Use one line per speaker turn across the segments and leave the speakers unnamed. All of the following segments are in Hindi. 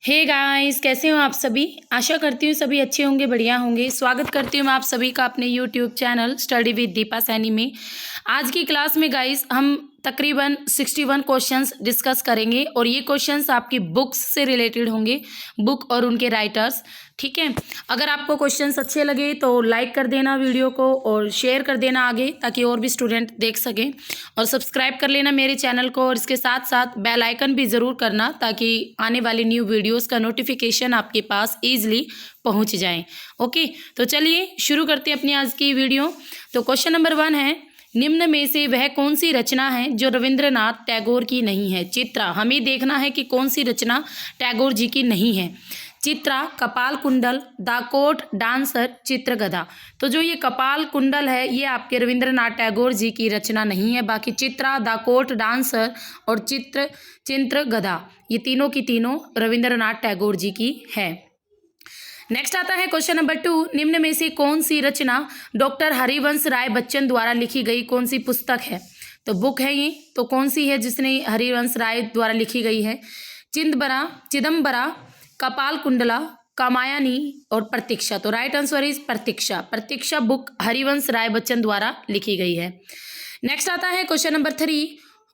हे गाइस, कैसे हो आप सभी। आशा करती हूँ सभी अच्छे होंगे, बढ़िया होंगे। स्वागत करती हूँ मैं आप सभी का अपने YouTube channel study with Deepa Saini में। आज की क्लास में गाइस हम तकरीबन 61 क्वेश्चंस डिस्कस करेंगे और ये क्वेश्चंस आपकी बुक्स से रिलेटेड होंगे, बुक और उनके राइटर्स। ठीक है, अगर आपको क्वेश्चंस अच्छे लगे तो लाइक कर देना वीडियो को और शेयर कर देना आगे, ताकि और भी स्टूडेंट देख सकें। और सब्सक्राइब कर लेना मेरे चैनल को और इसके साथ साथ बेल आइकन भी ज़रूर करना, ताकि आने वाली न्यू वीडियोस का नोटिफिकेशन आपके पास ईजिली पहुंच जाए। ओके, तो चलिए शुरू करते हैं अपनी आज की वीडियो। तो क्वेश्चन नंबर 1 है, निम्न में से वह कौन सी रचना है जो रविंद्रनाथ टैगोर की नहीं है। चित्रा, हमें देखना है कि कौन सी रचना टैगोर जी की नहीं है। चित्रा, कपाल कुंडल, द कोर्ट डांसर, चित्रगधा। तो जो ये कपाल कुंडल है ये आपके रविंद्रनाथ टैगोर जी की रचना नहीं है। बाकी चित्रा, द कोर्ट डांसर और चित्रगधा ये तीनों की तीनों रविंद्रनाथ टैगोर जी की है। नेक्स्ट आता है क्वेश्चन नंबर 2, निम्न में से कौन सी रचना डॉक्टर हरिवंश राय बच्चन द्वारा लिखी गई कौन सी पुस्तक है। तो बुक है ये, तो कौन सी है जिसने हरिवंश राय द्वारा लिखी गई है। चिदम्बरा, कपाल कुंडला, कामायनी और प्रतीक्षा। तो right answer is Pratiksha. Pratiksha book Harivansh Rai Bachchan द्वारा लिखी गई है। नेक्स्ट आता है question number 3,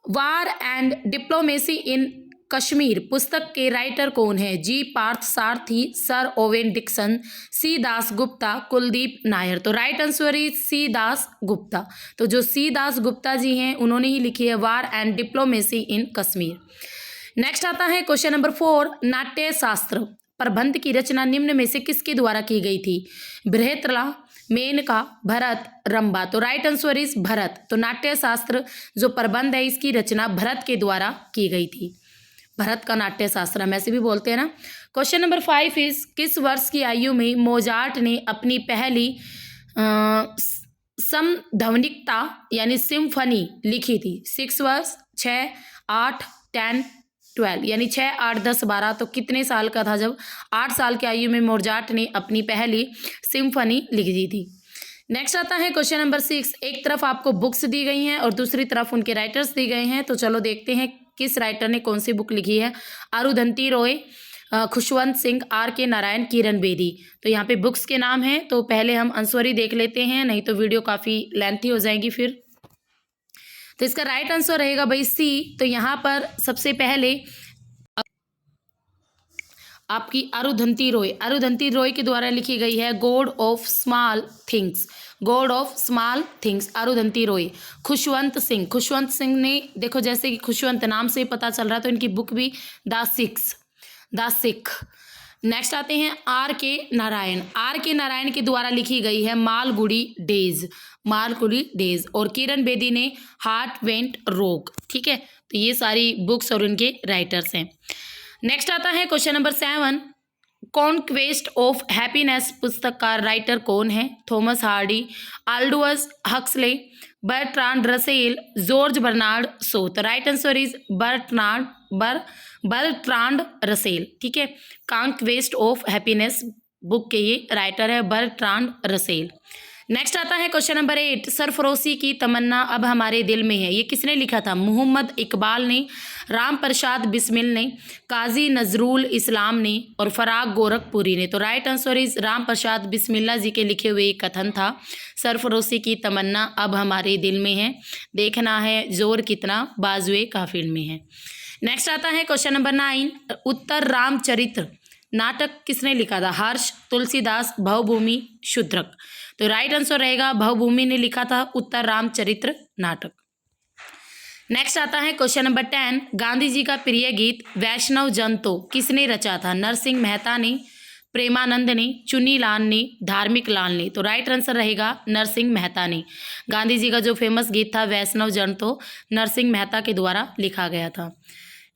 War and diplomacy in Kashmir पुस्तक के राइटर कौन है। G Partha Sarathi, sir Owen Dixon, C Dasgupta, Kuldip Nayar. तो right answer is C Dasgupta. तो जो सी दास गुप्ता जी हैं उन्होंने ही लिखी है war and diplomacy in Kashmir. Next आता है क्वेश्चन नंबर 4, नाट्य शास्त्र प्रबंध की रचना निम्न में से किसके द्वारा की गई थी। बृहत्तला, मेनका, भरत, रंबा। तो राइट आंसर इज भरत। तो नाट्य शास्त्र जो प्रबंध है इसकी रचना भरत के द्वारा की गई थी। भरत का नाट्य शास्त्र हम ऐसे भी बोलते हैं ना। क्वेश्चन नंबर 5 इज, किस वर्ष की आयु में मोजार्ट ने अपनी पहली समध्वनिकता यानी सिम्फनी लिखी थी। 6 वर्ष, 6, 8, 10, 12 यानी 6, 8, 10, 12। तो कितने साल का था जब 8 साल की आयु में मोजार्ट ने अपनी पहली सिम्फनी लिख दी थी। नेक्स्ट आता है क्वेश्चन नंबर 6, एक तरफ आपको बुक्स दी गई हैं और दूसरी तरफ उनके राइटर्स दी गए हैं। तो चलो देखते हैं किस राइटर ने कौन सी बुक लिखी है। अरुंधति रॉय, खुशवंत सिंह, आर के नारायण, किरण बेदी। तो यहाँ पे बुक्स के नाम हैं, तो पहले हम आंसर ही देख लेते हैं, नहीं तो वीडियो काफ़ी लेंथी हो जाएगी फिर। तो इसका राइट आंसर रहेगा भाई सी। तो यहाँ पर सबसे पहले आपकी अरुंधति रॉय के द्वारा लिखी गई है God of small things. God of small things, Arundhati Roy. Khushwant Singh ने, देखो जैसे कि खुशवंत नाम से पता चल रहा है, तो इनकी बुक भी द सिख। नेक्स्ट आते हैं आर के नारायण के द्वारा लिखी गई है मालगुडी डेज और किरण बेदी ने हार्ट वेंट रोग। ठीक है, तो ये सारी बुक्स और उनके राइटर्स हैं। नेक्स्ट आता है question number 7, conquest of happiness पुस्तक का राइटर कौन है। Thomas Hardy, Aldous Huxley, Bertrand Russell, George Bernard Shaw. तो right answer is Bertrand Russell. ठीक है, कॉन्क्वेस्ट ऑफ हैप्पीनेस बुक के ये राइटर है बर्ट्रांड रसेल। नेक्स्ट आता है क्वेश्चन नंबर 8, सरफरोशी की तमन्ना अब हमारे दिल में है। ये किसने लिखा था। मोहम्मद इकबाल ने, राम प्रसाद बिस्मिल ने, काजी नजरुल इस्लाम ने और फराग गोरखपुरी ने। तो right answer is Ram Prasad बिस्मिल्ला जी के लिखे हुए एक कथन था, सरफरोशी की तमन्ना अब हमारे दिल में है, देखना है जोर कितना बाजुए काफिल में है। नेक्स्ट आता है क्वेश्चन नंबर 9, उत्तर रामचरित्र नाटक किसने लिखा था। हर्ष, तुलसीदास, भवभूमि, शूद्रक। तो राइट आंसर रहेगा भवभूमि ने लिखा था उत्तर रामचरित्र नाटक। नेक्स्ट आता है क्वेश्चन नंबर 10, गांधी जी का प्रिय गीत वैष्णव जन तो किसने रचा था। नरसिंह मेहता ने, प्रेमानंद ने, चुन्नीलाल ने, धार्मिक लाल ने। तो राइट आंसर रहेगा नरसिंह मेहता ने। गांधी जी का जो फेमस गीत था वैष्णव जन तो नरसिंह मेहता के द्वारा लिखा गया था।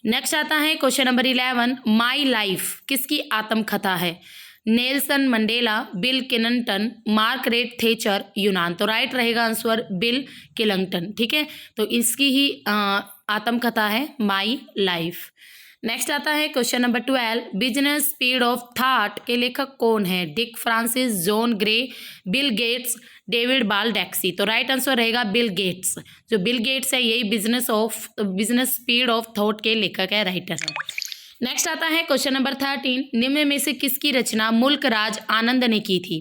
नेक्स्ट आता है क्वेश्चन नंबर 11, माई लाइफ किसकी आत्मकथा है। Nelson Mandela, bill Clinton, Margaret Thatcher, यूनान। तो राइट रहेगा आंसर बिल क्लिंटन। ठीक है, तो इसकी ही आत्मकथा है माई लाइफ। नेक्स्ट आता है question number 12, business speed of thought के लेखक कौन है। Dick Francis, John Grey, Bill Gates, David Baldacci. तो राइट आंसर रहेगा बिल गेट्स। जो बिल गेट्स है यही बिजनेस स्पीड ऑफ थॉट के लेखक है, राइटर है। नेक्स्ट आता है क्वेश्चन नंबर 13, निम्न में से किसकी रचना मुल्क राज आनंद ने की थी?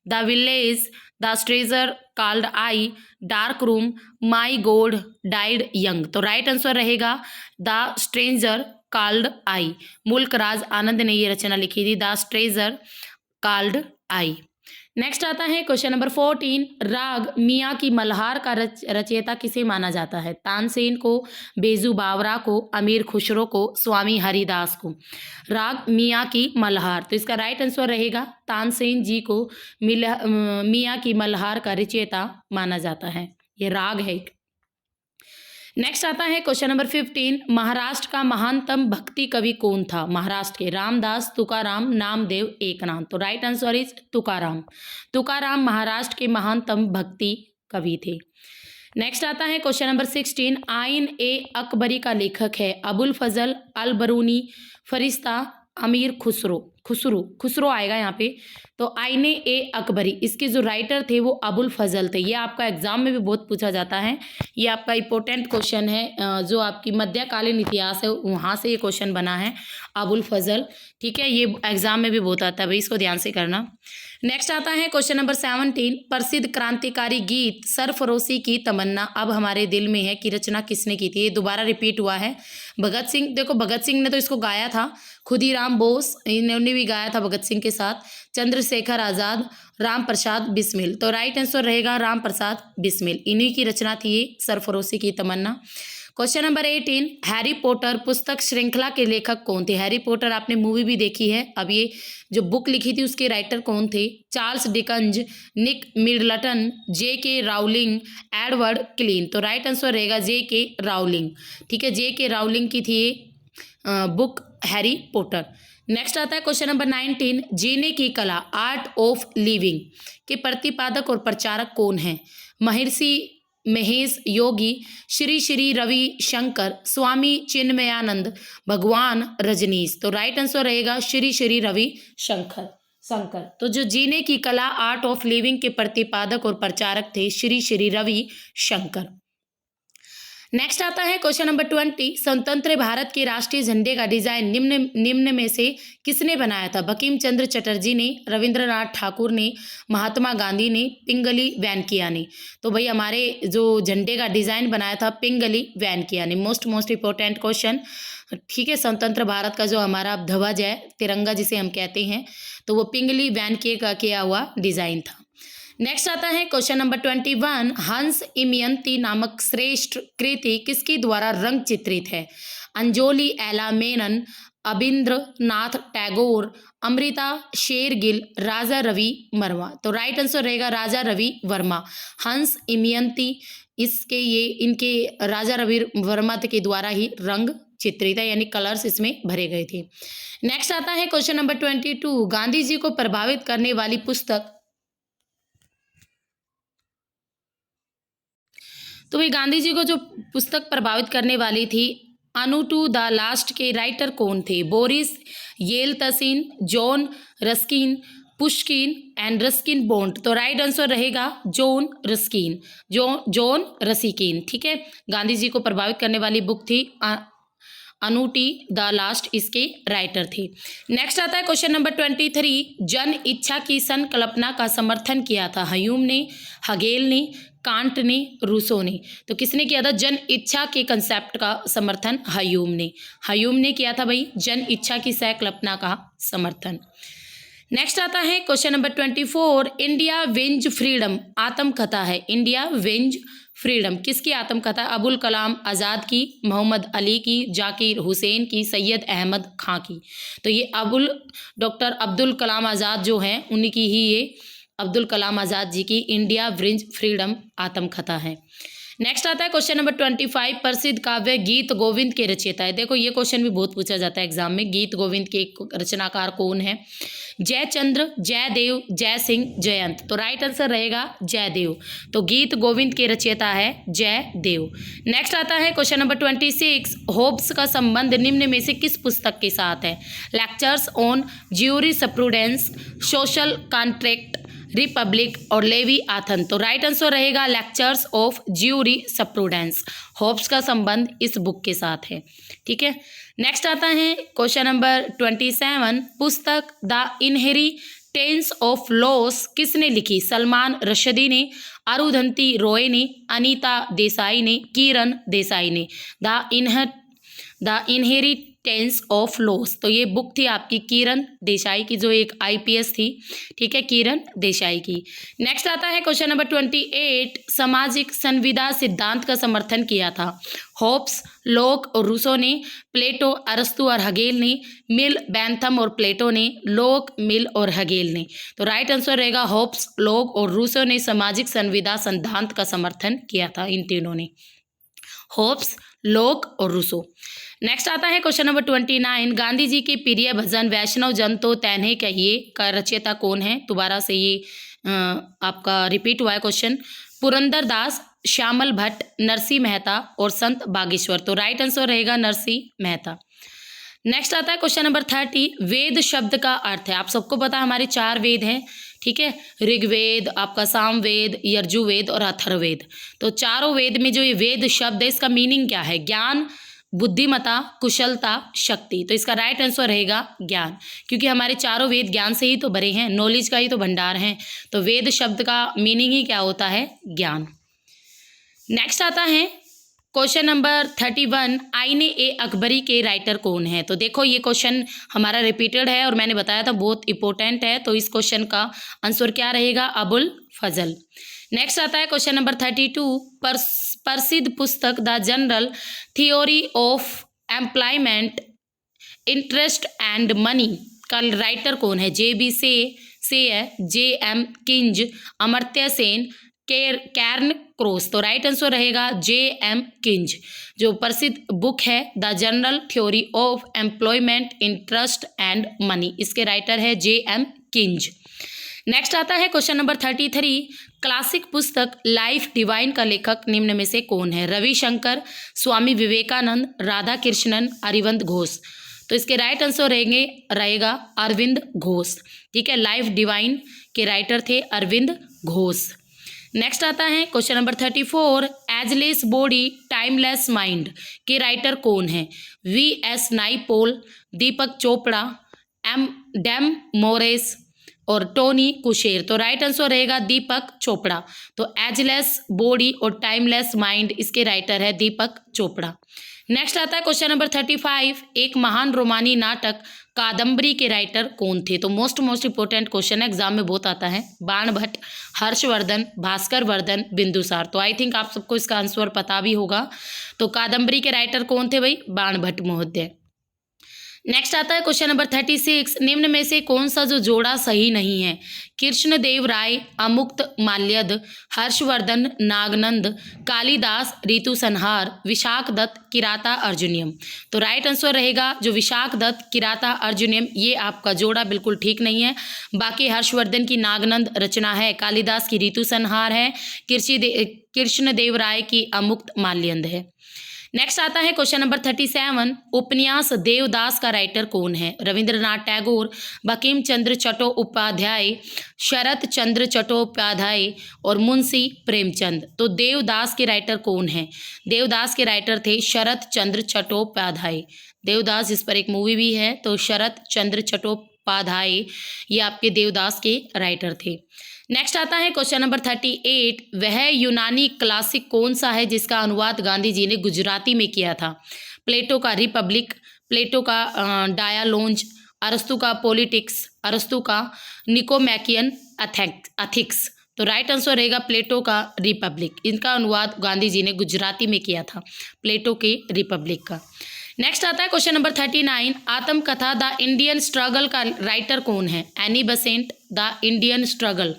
The village, the stranger called I, dark room, my god died young. तो राइट आंसर रहेगा the stranger called I. Mulk Raj Anand ने ये रचना लिखी थी, the stranger called I. Next आता है क्वेश्चन नंबर 14, राग मियाँ की मल्हार का रचयिता किसे माना जाता है? तानसेन को, बेजू बावरा को, अमीर खुसरो को, स्वामी हरिदास को। राग मियाँ की मल्हार, तो इसका राइट आंसर रहेगा तानसेन जी को मियाँ की मल्हार का रचयिता माना जाता है। ये राग है। नेक्स्ट आता है क्वेश्चन नंबर 15, महाराष्ट्र का महानतम भक्ति कवि कौन था? महाराष्ट्र के रामदास, तुकाराम, नामदेव, एकनाथ। तो right answer is Tukaram. Tukaram Maharashtra के महानतम भक्ति कवि थे। नेक्स्ट आता है क्वेश्चन नंबर 16, आइन ए अकबरी का लेखक है अबुल फजल अल बरूनी, फरिश्ता, अमीर खुसरो आएगा यहाँ पे। तो आईने ए अकबरी, इसके जो राइटर थे वो अबुल फजल थे। ये आपका एग्जाम में भी बहुत पूछा जाता है, ये आपका इंपॉर्टेंट क्वेश्चन है, जो आपकी मध्यकालीन इतिहास है वहाँ से ये क्वेश्चन बना है, अबुल फजल। ठीक है, ये एग्जाम में भी बहुत आता है भाई, इसको ध्यान से करना। नेक्स्ट आता है क्वेश्चन नंबर 17, प्रसिद्ध क्रांतिकारी गीत सरफरोशी की तमन्ना अब हमारे दिल में है की रचना किसने की थी? ये दोबारा रिपीट हुआ है, भगत सिंह। देखो भगत सिंह ने तो इसको गाया था, खुदीराम बोस इन्होंने भी गाया था भगत सिंह के साथ, चंद्रशेखर आज़ाद, राम प्रसाद बिस्मिल। तो राइट आंसर रहेगा राम प्रसाद बिस्मिल, इन्हीं की रचना थी ये सरफरोशी की तमन्ना। क्वेश्चन नंबर 18, हैरी पॉटर पुस्तक श्रृंखला के लेखक कौन थे? हैरी पॉटर आपने मूवी भी देखी है, अब ये जो बुक लिखी थी उसके राइटर कौन थे? Charles Dickens, Nick Middleton, J.K. Rowling, Edward Klein. तो राइट आंसर रहेगा J.K. राउलिंग। ठीक है, J.K. राउलिंग की थी ये बुक हैरी पॉटर। नेक्स्ट आता है क्वेश्चन नंबर 19, जीने की कला आर्ट ऑफ लिविंग के प्रतिपादक और प्रचारक कौन हैं? महर्षि महेश योगी, श्री श्री रवि शंकर, स्वामी चिन्मयानंद, भगवान रजनीश। तो राइट आंसर रहेगा श्री श्री रवि शंकर। तो जो जीने की कला आर्ट ऑफ लिविंग के प्रतिपादक और प्रचारक थे श्री श्री रवि शंकर। नेक्स्ट आता है क्वेश्चन नंबर 20, स्वतंत्र भारत के राष्ट्रीय झंडे का डिजाइन निम्न में से किसने बनाया था? बंकिम चंद्र चटर्जी ने, रविंद्रनाथ ठाकुर ने, महात्मा गांधी ने, पिंगली वेंकैया ने। तो भाई हमारे जो झंडे का डिजाइन बनाया था पिंगली वेंकैया ने। Most important question. ठीक है, स्वतंत्र भारत का जो हमारा ध्वज है, तिरंगा जिसे हम कहते हैं, तो वो पिंगली वेंकैया का किया हुआ डिजाइन था। नेक्स्ट आता है क्वेश्चन नंबर 21, हंस इमयंती नामक श्रेष्ठ कृति किसके द्वारा रंग चित्रित है? अंजोली एला मेनन, अबिंद्र नाथ टैगोर, अमृता शेरगिल, राजा रवि वर्मा। तो राइट आंसर रहेगा राजा रवि वर्मा। हंस इमयंती इनके राजा रवि वर्मा के द्वारा ही रंग चित्रित है, यानी कलर्स इसमें भरे गए थे। नेक्स्ट आता है क्वेश्चन नंबर 22, गांधी जी को प्रभावित करने वाली पुस्तक। तो भाई गांधी जी को जो पुस्तक प्रभावित करने वाली थी अनु टू द लास्ट के राइटर कौन थे? Boris Yeltsin, John Ruskin, Pushkin and Ruskin bond. तो राइट आंसर रहेगा जॉन रस्किन। ठीक है, गांधी जी को प्रभावित करने वाली बुक थी अनुटी द लास्ट, इसके राइटर थे। नेक्स्ट आता है क्वेश्चन नंबर 23, जन इच्छा की संकल्पना का समर्थन किया था? ह्यूम ने, हगेल ने, कांट ने, रूसो ने। तो किसने किया था जन इच्छा के कंसेप्ट का समर्थन? ह्यूम ने किया था भाई जन इच्छा की संकल्पना का समर्थन। नेक्स्ट आता है question number 24, India Vij freedom आत्मकथा है। इंडिया विंज फ्रीडम किसकी आत्मकथा? अबुल कलाम आज़ाद की, मोहम्मद अली की, जाकिर हुसैन की, सैयद अहमद खां की। तो ये डॉक्टर अब्दुल कलाम आज़ाद जो हैं उनकी ही ये अब्दुल कलाम आज़ाद जी की इंडिया विंज फ्रीडम आत्मकथा है। नेक्स्ट आता है क्वेश्चन नंबर 25, प्रसिद्ध काव्य गीत गोविंद के रचयिता है। देखो ये क्वेश्चन भी बहुत पूछा जाता है एग्जाम में, गीत गोविंद के रचनाकार कौन है? जयचंद्र, जयदेव, जय सिंह, जयंत। तो राइट आंसर रहेगा जयदेव। तो गीत गोविंद के रचयिता है जयदेव। नेक्स्ट आता है क्वेश्चन नंबर 26, होब्स का संबंध निम्न में से किस पुस्तक के साथ है? Lectures on jurisprudence, social contract, Republic और लेवी आथन। तो राइट आंसर रहेगा लेक्चर्स ऑफ ज्यूरिस्प्रूडेंस। होब्स का संबंध इस बुक के साथ है। ठीक है, नेक्स्ट आता है क्वेश्चन नंबर 27। पुस्तक द इनहेरिटेंस ऑफ लॉस किसने लिखी? सलमान रशदी ने, अरुंधति रॉय ने, अनीता देसाई ने, किरण देसाई ने। द इनहेरिटेंस ऑफ लॉस, तो ये बुक थी आपकी किरण देसाई की, जो एक आईपीएस थी। ठीक है, किरण देसाई की। नेक्स्ट आता है क्वेश्चन नंबर 28। सामाजिक संविदा सिद्धांत का समर्थन किया था? होब्स, लॉक और रूसो ने, प्लेटो, अरस्तु और हगेल ने, मिल, बेंथम और प्लेटो ने, लॉक, मिल और हगेल ने। तो राइट आंसर रहेगा होब्स, लॉक और रूसो ने सामाजिक संविदा सिद्धांत का समर्थन किया था, इन तीनों ने, होब्स, लॉक और रूसो। नेक्स्ट आता है क्वेश्चन नंबर 29। गांधी जी के प्रिय भजन वैष्णव जन तो तैन्हे कहिए का रचयिता कौन है? दोबारा से ये आपका रिपीट हुआ है क्वेश्चन। पुरंदर दास, श्यामल भट्ट, नरसिंह मेहता और संत बागेश्वर। तो राइट आंसर रहेगा नरसिंह मेहता। नेक्स्ट आता है क्वेश्चन नंबर 30। वेद शब्द का अर्थ है, आप सबको पता है हमारे 4 वेद हैं। ठीक है, ऋग्वेद, आपका सामवेद, यजुर्वेद और अथर्ववेद। तो चारों वेद में जो ये वेद शब्द है, इसका मीनिंग क्या है? ज्ञान, बुद्धिमता, कुशलता, शक्ति। तो इसका राइट आंसर रहेगा ज्ञान, क्योंकि हमारे चारों वेद ज्ञान से ही तो भरे हैं, नॉलेज का ही तो भंडार है। तो वेद शब्द का मीनिंग ही क्या होता है? ज्ञान। नेक्स्ट आता है क्वेश्चन नंबर 31। आईने ए अकबरी के राइटर कौन है? तो देखो ये क्वेश्चन हमारा रिपीटेड है और मैंने बताया था बहुत इंपॉर्टेंट है। तो इस क्वेश्चन का आंसर क्या रहेगा? अबुल फजल। नेक्स्ट आता है क्वेश्चन नंबर 32। प्रसिद्ध पुस्तक the general theory of employment, interest and money का राइटर कौन है? JB से है, JM Keynes, Amartya Sen, Cairncross. तो राइट आंसर रहेगा JM किंज। जो प्रसिद्ध बुक है the general theory of employment, interest and money, इसके राइटर है JM किंज। नेक्स्ट आता है क्वेश्चन नंबर 33। क्लासिक पुस्तक लाइफ डिवाइन का लेखक निम्न में से कौन है? रविशंकर, स्वामी विवेकानंद, राधा कृष्णन, अरविंद घोष। तो इसके राइट आंसर रहेगा अरविंद घोष। ठीक है, लाइफ डिवाइन के राइटर थे अरविंद घोष। नेक्स्ट आता है question number 34। Ageless body timeless mind के राइटर कौन है? VS नाइपोल, दीपक चोपड़ा, डैम मोरेस और टोनी कुशेर। तो राइट आंसर रहेगा दीपक चोपड़ा। तो एजलेस बॉडी और टाइमलेस माइंड, इसके राइटर है दीपक चोपड़ा। नेक्स्ट आता है क्वेश्चन नंबर 35। एक महान रोमानी नाटक कादम्बरी के राइटर कौन थे? तो मोस्ट इंपॉर्टेंट क्वेश्चन है, एग्जाम में बहुत आता है। बाणभट्ट, हर्षवर्धन, भास्कर वर्धन, बिंदुसार। तो आई थिंक आप सबको इसका आंसर पता भी होगा। तो कादम्बरी के राइटर कौन थे भाई? बाणभट्ट महोदय। नेक्स्ट आता है क्वेश्चन नंबर 36। निम्न में से कौन सा जो जोड़ा सही नहीं है? कृष्णदेव राय, अमुक्त माल्यद, हर्षवर्धन, नागनंद, कालिदास, ऋतु संहार, विशाख दत्त, किराता अर्जुनियम। तो राइट आंसर रहेगा जो विशाख दत्त, किराता अर्जुनियम, ये आपका जोड़ा बिल्कुल ठीक नहीं है। बाकी हर्षवर्धन की नागनंद रचना है, कालिदास की ऋतु संहार है, कृष्णदेव राय की अमुक्त माल्यद है। नेक्स्ट आता है क्वेश्चन नंबर 37। उपन्यास देवदास का राइटर कौन है? रविंद्रनाथ टैगोर, बंकिम चंद्र चट्टोपाध्याय, शरत चंद्र चट्टोपाध्याय और मुंशी प्रेमचंद। तो देवदास के राइटर कौन है? देवदास के राइटर थे शरत चंद्र चट्टोपाध्याय। देवदास, इस पर एक मूवी भी है। तो शरत चंद्र चट्टोपाध्याय ये आपके देवदास के राइटर थे। नेक्स्ट आता है क्वेश्चन नंबर 38। वह यूनानी क्लासिक कौन सा है जिसका अनुवाद गांधी जी ने गुजराती में किया था? प्लेटो का रिपब्लिक, प्लेटो का डायलॉन्ज, अरस्तु का पॉलिटिक्स, अरस्तु का निकोमैकियन एथिक्स। तो राइट आंसर रहेगा प्लेटो का रिपब्लिक। इनका अनुवाद गांधी जी ने गुजराती में किया था, प्लेटो के रिपब्लिक का। नेक्स्ट आता है क्वेश्चन नंबर 39। आत्मकथा द इंडियन स्ट्रगल का राइटर कौन है? Annie Besant, the Indian struggle,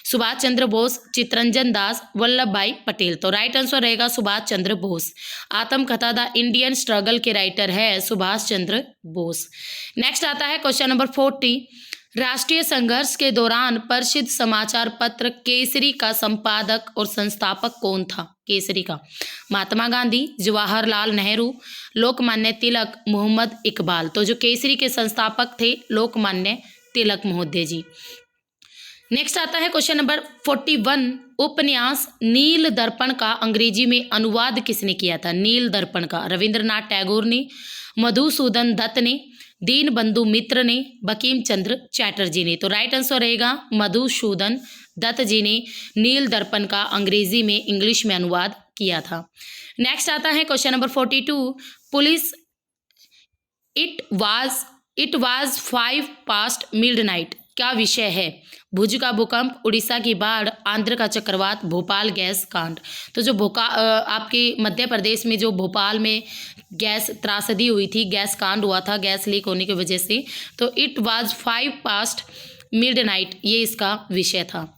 Subhash Chandra Bose, Chittaranjan Das, Vallabhbhai Patel. तो राइट आंसर रहेगा सुभाष चंद्र बोस। आत्मकथा द इंडियन स्ट्रगल के राइटर है सुभाष चंद्र बोस। नेक्स्ट आता है क्वेश्चन नंबर 40। राष्ट्रीय संघर्ष के दौरान प्रसिद्ध समाचार पत्र केसरी का संपादक और संस्थापक कौन था? केसरी का महात्मा गांधी, जवाहरलाल नेहरू, लोकमान्य तिलक, मोहम्मद इकबाल। तो जो केसरी के संस्थापक थे लोकमान्य तिलक महोदय जी। नेक्स्ट आता है क्वेश्चन नंबर 41। उपन्यास नील दर्पण का अंग्रेजी में अनुवाद किसने किया था? नील दर्पण का रविंद्रनाथ टैगोर ने, मधुसूदन दत्त ने, दीनबंधु मित्र ने, बंकिम चंद्र चैटर्जी ने। तो राइट आंसर रहेगा मधुसूदन दत्त जी ने नील दर्पण का अंग्रेजी में इंग्लिश में अनुवाद किया था। नेक्स्ट आता है question number 42। Police it was 5 past midnight क्या विषय है? भुज का भूकंप, उड़ीसा की बाढ़, आंध्र का चक्रवात, भोपाल गैस कांड। तो जो आपके मध्य प्रदेश में जो भोपाल में गैस त्रासदी हुई थी, गैस कांड हुआ था गैस लीक होने की वजह से, तो इट वाज 5 पास्ट मिडनाइट ये इसका विषय था।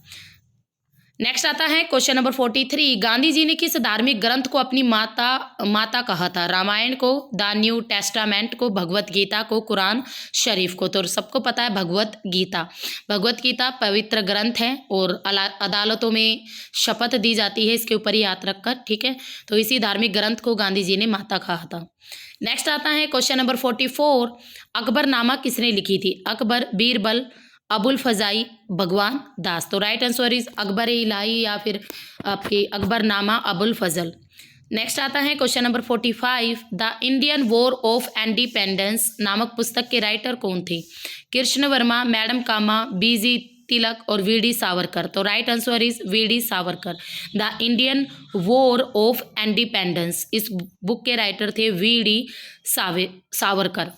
नेक्स्ट आता है क्वेश्चन नंबर 43। गांधी जी ने किस धार्मिक ग्रंथ को अपनी माता कहा था? रामायण को, द न्यू टेस्टामेंट को, भगवत गीता को, कुरान शरीफ को। तो सबको पता है भगवत गीता। भगवत गीता पवित्र ग्रंथ है और अदालतों में शपथ दी जाती है इसके ऊपर ही हाथ रखकर, ठीक है। तो इसी धार्मिक ग्रंथ को गांधी जी ने माता कहा था। नेक्स्ट आता है क्वेश्चन नंबर 44। अकबरनामा किसने लिखी थी? अकबर, बीरबल, अबुल फजाई, भगवान दास। तो right answer is Akbar Ilahi या फिर आपके अकबरनामा अबुल फजल। नेक्स्ट आता है question number 45। The Indian war of independence नामक पुस्तक के राइटर कौन थे? कृष्ण वर्मा, मैडम कामा, बीजी तिलक और वीडी सावरकर। तो right answer is V D Savarkar. The Indian war of independence इस बुक के राइटर थे वीडी सावरकर।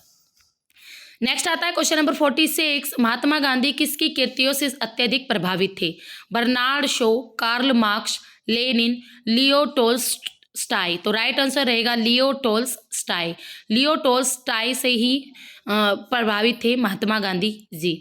नेक्स्ट आता है क्वेश्चन नंबर 46। महात्मा गांधी किसकी कृतियों से अत्यधिक प्रभावित थे? Bernard Shaw, Karl Marx, Lenin, Leo Tolstoy. तो राइट आंसर रहेगा लियो टोल्स्टाय। लियो टोल्स्टाय से ही प्रभावित थे महात्मा गांधी जी।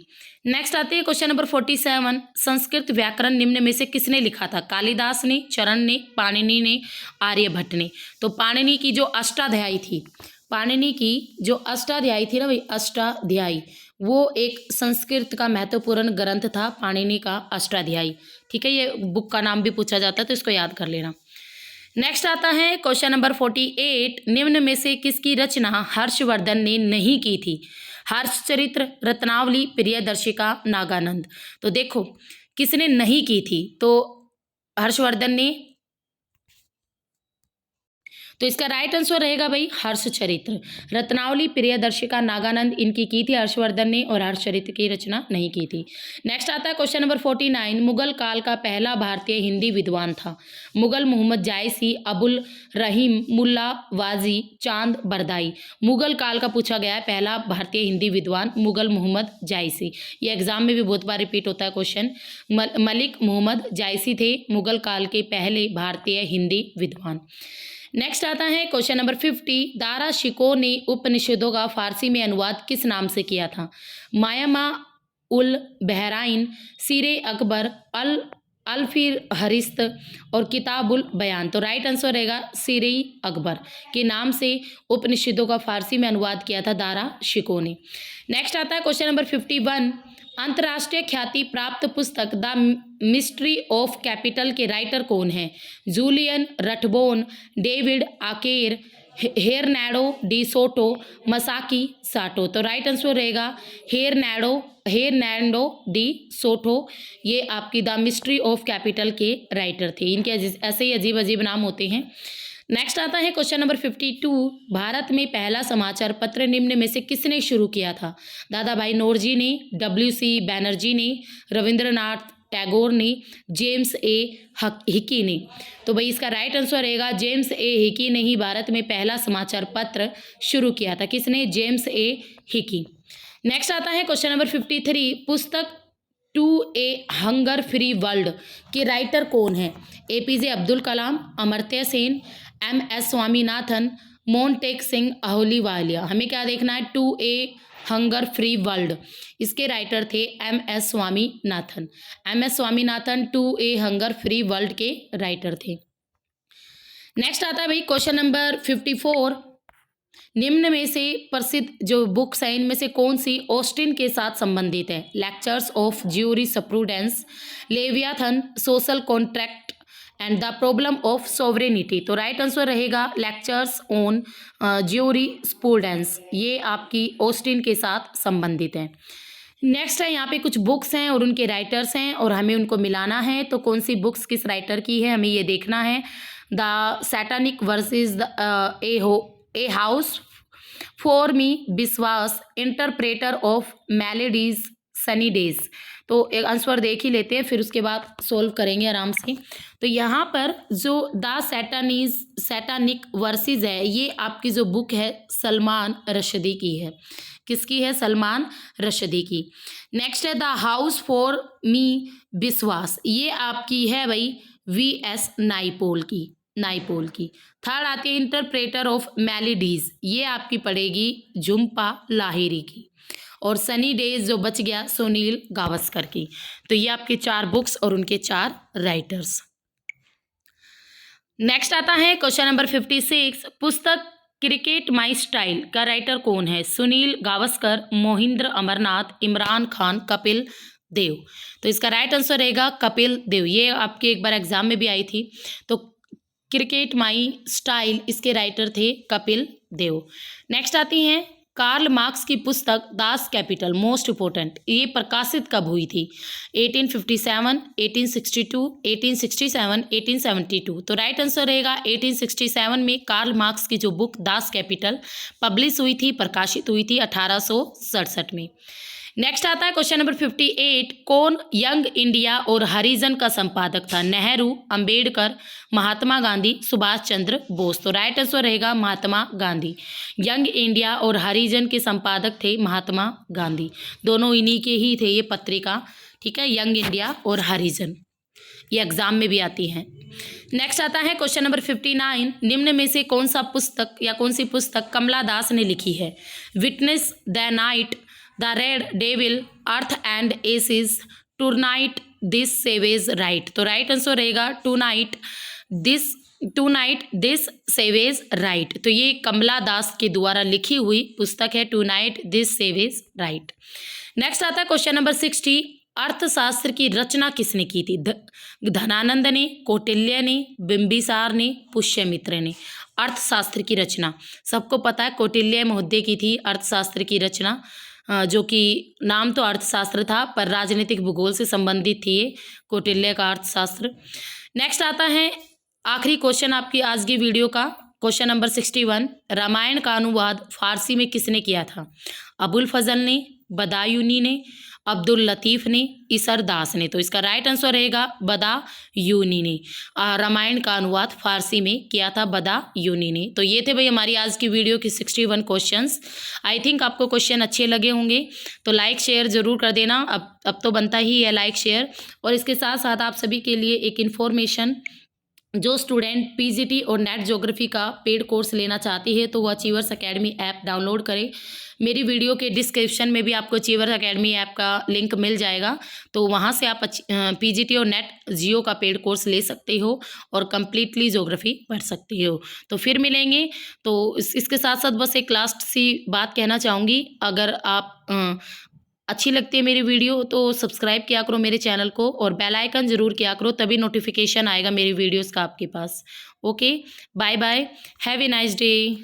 नेक्स्ट आते हैं क्वेश्चन नंबर 47। संस्कृत व्याकरण निम्न में से किसने लिखा था? कालिदास ने, चरण ने, पाणिनि ने, आर्यभट्ट ने। तो पाणिनि की जो अष्टाध्यायी थी, पाणिनि की जो अष्टाध्यायी थी ना भाई, अष्टाध्यायी, वो एक संस्कृत का महत्वपूर्ण ग्रंथ था पाणिनि का अष्टाध्यायी, ठीक है। ये बुक का नाम भी पूछा जाता है तो इसको याद कर लेना। नेक्स्ट आता है क्वेश्चन नंबर 48। निम्न में से किसकी रचना हर्षवर्धन ने नहीं की थी? हर्षचरित्र, रत्नावली, प्रियदर्शिका, नागानंद। तो देखो किसने नहीं की थी, तो हर्षवर्धन ने। तो इसका राइट आंसर रहेगा भाई हर्षचरित्र। रत्नावली, प्रियदर्शिका, नागानंद इनकी की थी हर्षवर्धन ने और हर्षचरित्र की रचना नहीं की थी। नेक्स्ट आता है क्वेश्चन नंबर 49। मुगल काल का पहला भारतीय हिंदी विद्वान था? मुगल मोहम्मद जायसी, अबुल रहीम, मुल्ला वाजी, चांद बरदाई। मुगल काल का पूछा गया है पहला भारतीय हिंदी विद्वान मुगल मोहम्मद जायसी। ये एग्जाम में भी बहुत बार रिपीट होता है क्वेश्चन। मलिक मोहम्मद जायसी थे मुगल काल के पहले भारतीय हिंदी विद्वान। नेक्स्ट आता है क्वेश्चन नंबर 50। दारा शिकोह ने उपनिषदों का फारसी में अनुवाद किस नाम से किया था? मायामा उल बहराइन, सीरे अकबर, अल्फिर हरिस्त और किताबुल बयान। तो राइट आंसर रहेगा सीरे अकबर के नाम से उपनिषदों का फारसी में अनुवाद किया था दारा शिकोह ने। नेक्स्ट आता है क्वेश्चन नंबर 51। अंतर्राष्ट्रीय ख्याति प्राप्त पुस्तक द मिस्ट्री ऑफ कैपिटल के राइटर कौन है? Julian Rathbone, David Aaker, Hernando de Soto, Masaki Sato. तो राइट आंसर रहेगा हेरनैंडो डी सोटो। ये आपकी द मिस्ट्री ऑफ कैपिटल के राइटर थे। इनके ऐसे ही अजीब अजीब नाम होते हैं। नेक्स्ट आता है क्वेश्चन नंबर 52। भारत में पहला समाचार पत्र निम्न में से किसने शुरू किया था? दादा भाई नौरोजी ने, WC बैनर्जी ने, रविंद्रनाथ टैगोर ने, जेम्स ए हिकी ने। तो भाई इसका राइट आंसर रहेगा जेम्स ए हिकी ने ही भारत में पहला समाचार पत्र शुरू किया था। किसने? जेम्स ए हिकी। नेक्स्ट आता है क्वेश्चन नंबर 53। पुस्तक to a hunger free world के राइटर कौन है? APJ Abdul Kalam, Amartya Sen, MS Swaminathan, Montek Singh Ahluwalia. हमें क्या देखना है? To a hunger free world, इसके राइटर थे MS Swaminathan. MS Swaminathan to a hunger free world के राइटर थे। नेक्स्ट आता है भाई क्वेश्चन नंबर 54। निम्न में से प्रसिद्ध जो बुक्स हैं इनमें से कौन सी ऑस्टिन के साथ संबंधित है? Lectures of jurisprudence, Leviathan, social contract and the problem of sovereignty. तो राइट आंसर रहेगा लेक्चर्स ऑन ज्यूरिस्प्रूडेंस। ये आपकी ऑस्टिन के साथ संबंधित है। नेक्स्ट है यहाँ पे कुछ बुक्स हैं और उनके राइटर्स हैं और हमें उनको मिलाना है। तो कौन सी बुक्स किस राइटर की है हमें ये देखना है। The satanic verses the a house for Mr Biswas interpreter of maladies sunny days. तो एक आंसर देख ही लेते हैं, फिर उसके बाद सोल्व करेंगे आराम से। तो यहाँ पर जो द सैटानिक वर्सेस है, ये आपकी जो बुक है सलमान रशदी की है। किसकी है? सलमान रशदी की। नेक्स्ट है द हाउस फॉर मी विश्वास, ये आपकी है भाई वी.एस. नाइपोल की। थर्ड आती है इंटरप्रेटर ऑफ मेलेडीज, ये आपकी पड़ेगी झुम्पा लाहिरी की। और सनी डेज जो बच गया सुनील गावस्कर की। तो ये आपके 4 बुक्स और उनके 4 राइटर्स। नेक्स्ट आता है क्वेश्चन नंबर 56। पुस्तक क्रिकेट माई स्टाइल का राइटर कौन है? सुनील गावस्कर, मोहिंद्र अमरनाथ, इमरान खान, कपिल देव। तो इसका राइट आंसर रहेगा कपिल देव। ये आपके एक बार एग्जाम में भी आई थी। तो क्रिकेट माई स्टाइल इसके राइटर थे कपिल देव। नेक्स्ट आती हैं कार्ल मार्क्स की पुस्तक दास कैपिटल मोस्ट इंपॉर्टेंट, ये प्रकाशित कब हुई थी? 1857, 1862, 1867, 1872। तो राइट आंसर रहेगा 1867 में कार्ल मार्क्स की जो बुक दास कैपिटल पब्लिश हुई थी, प्रकाशित हुई थी 1867 में। नेक्स्ट आता है क्वेश्चन नंबर 58। कौन यंग इंडिया और हरिजन का संपादक था? नेहरू, अंबेडकर, महात्मा गांधी, सुभाष चंद्र बोस। तो राइट आंसर रहेगा महात्मा गांधी। यंग इंडिया और हरिजन के संपादक थे महात्मा गांधी। दोनों इन्हीं के ही थे ये पत्रिका, ठीक है, यंग इंडिया और हरिजन। ये एग्जाम में भी आती हैं। नेक्स्ट आता है क्वेश्चन नंबर 59। निम्न में से कौन सा पुस्तक या कौन सी पुस्तक कमला दास ने लिखी है? Witness the night, the red devil, earth and ashes, tonight this savage rite. तो राइट आंसर रहेगा टूनाइट दिस सेवेज राइट। तो ये कमला दास के द्वारा लिखी हुई पुस्तक है tonight this savage right. Next आता है क्वेश्चन नंबर 60। अर्थशास्त्र की रचना किसने की थी? धनानंद ने, कौटिल्य ने, बिंबिसार ने, पुष्यमित्र ने। अर्थशास्त्र की रचना सबको पता है कौटिल्य महोदय की थी अर्थशास्त्र की रचना, जो कि नाम तो अर्थशास्त्र था पर राजनीतिक भूगोल से संबंधित थी ये कौटिल्य का अर्थशास्त्र। नेक्स्ट आता है आखिरी क्वेश्चन आपकी आज की वीडियो का, क्वेश्चन नंबर 61। रामायण का अनुवाद फारसी में किसने किया था? अबुल फजल ने, बदायूनी ने, अब्दुल लतीफ़ ने, इसर दास ने। तो इसका राइट आंसर रहेगा बदायूनी ने। रामायण का अनुवाद फारसी में किया था बदायूनी ने। तो ये थे भाई हमारी आज की वीडियो की 61 क्वेश्चंस। आई थिंक आपको क्वेश्चन अच्छे लगे होंगे, तो लाइक शेयर ज़रूर कर देना। अब तो बनता ही है लाइक शेयर। और इसके साथ साथ आप सभी के लिए एक इन्फॉर्मेशन, जो स्टूडेंट पीजीटी और नेट ज्योग्राफी का पेड कोर्स लेना चाहती है तो वह अचीवर्स एकेडमी ऐप डाउनलोड करें। मेरी वीडियो के डिस्क्रिप्शन में भी आपको अचीवर्स एकेडमी ऐप का लिंक मिल जाएगा, तो वहां से आप पीजीटी और नेट जियो का पेड कोर्स ले सकते हो और कम्प्लीटली ज्योग्राफी पढ़ सकते हो। तो फिर मिलेंगे। तो इसके साथ साथ बस एक लास्ट सी बात कहना चाहूँगी, अगर आप अच्छी लगती है मेरी वीडियो तो सब्सक्राइब किया करो मेरे चैनल को और बेल आइकन ज़रूर किया करो, तभी नोटिफिकेशन आएगा मेरी वीडियोस का आपके पास। Okay, bye bye, have a nice day.